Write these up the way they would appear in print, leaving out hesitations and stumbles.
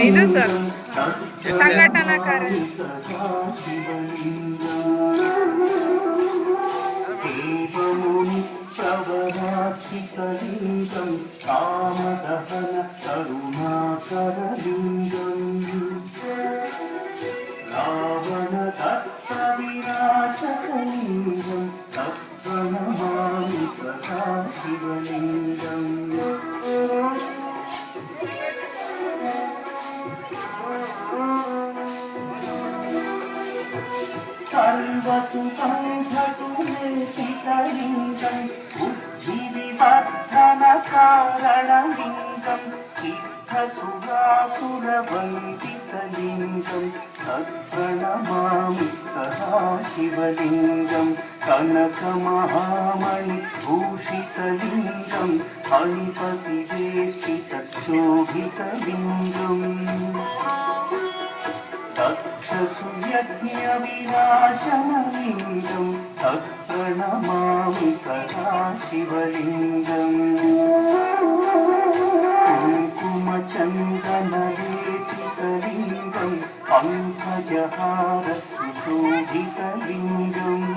ಇದು ಸರ್ ಸಂಘಟನಾಕಾರ प्रवरात्रिकलिङ्गं कामदहन करुणाकरलिङ्गम् रावणदत्तविनाशकलिङ्गं तत्प्रणमामि सदा शिवलिङ्गम् सर्वसुखं झटु मे शिखलिङ्गं बुद्धिविवर्धनकारणलिङ्गं सिद्धसुरासुरवन्दितलिङ्गं तत्प्रणमामि सदा शिवलिङ्गं कनकमहामणिभूषितलिङ्गं फणिपतिवेष्टितच्छोभितलिङ्गम् तत्सुयज्ञविनाशनलिङ्गं तत्प्रणमामि सदा शिवलिङ्गम् कुङ्कुमचन्दनलेपितलिङ्गं पङ्कजहारसुशोभितलिङ्गम्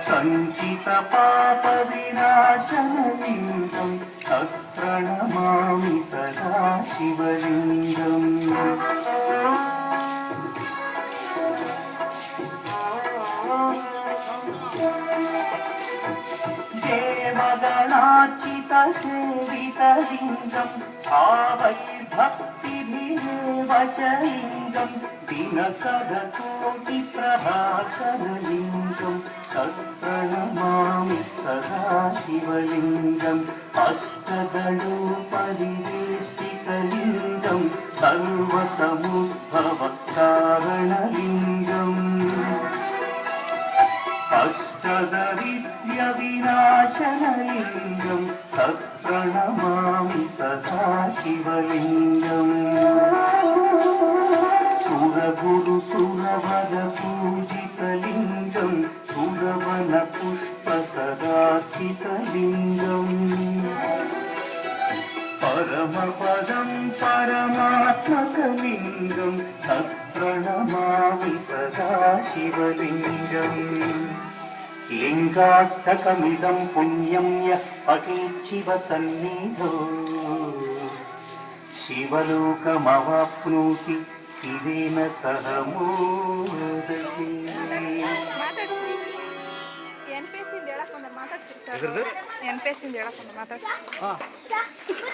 सञ्चितपापविनाशनलिङ्गं तत्प्रणमामि सदा शिवलिङ्गम् देवगणार्चितसेवितलिङ्गं भावैर्भक्तिभिरेव च लिङ्गं दिनकरकोटिप्रभाकरलिङ्गं तत्प्रणमामि सदा शिवलिङ्गम् अष्टदलोपरिवेष्टितलिङ्गं सर्वसमुद्भवकारणलिङ्गम् अष्टदरिद्र्यविनाशनलिङ्गं तत्प्रणमामि सदा शिवलिङ्गम् सुरगुरुसुरवरपूजितलिङ्गं सुरवनपुष्पसदार्चितलिङ्गम् परमपदं परमात्मकलिङ्गं तत्प्रणमामि सदा शिवलिङ्गम् लिङ्गाष्टकमिदं पुण्यं यः पठेच्छिवसन्निधौ शिवलोकमवाप्नोति शिवेन सह मोदते NPS ಹೇಳಕ್ಕೆ ಮಾತಾಡ್ಸಿ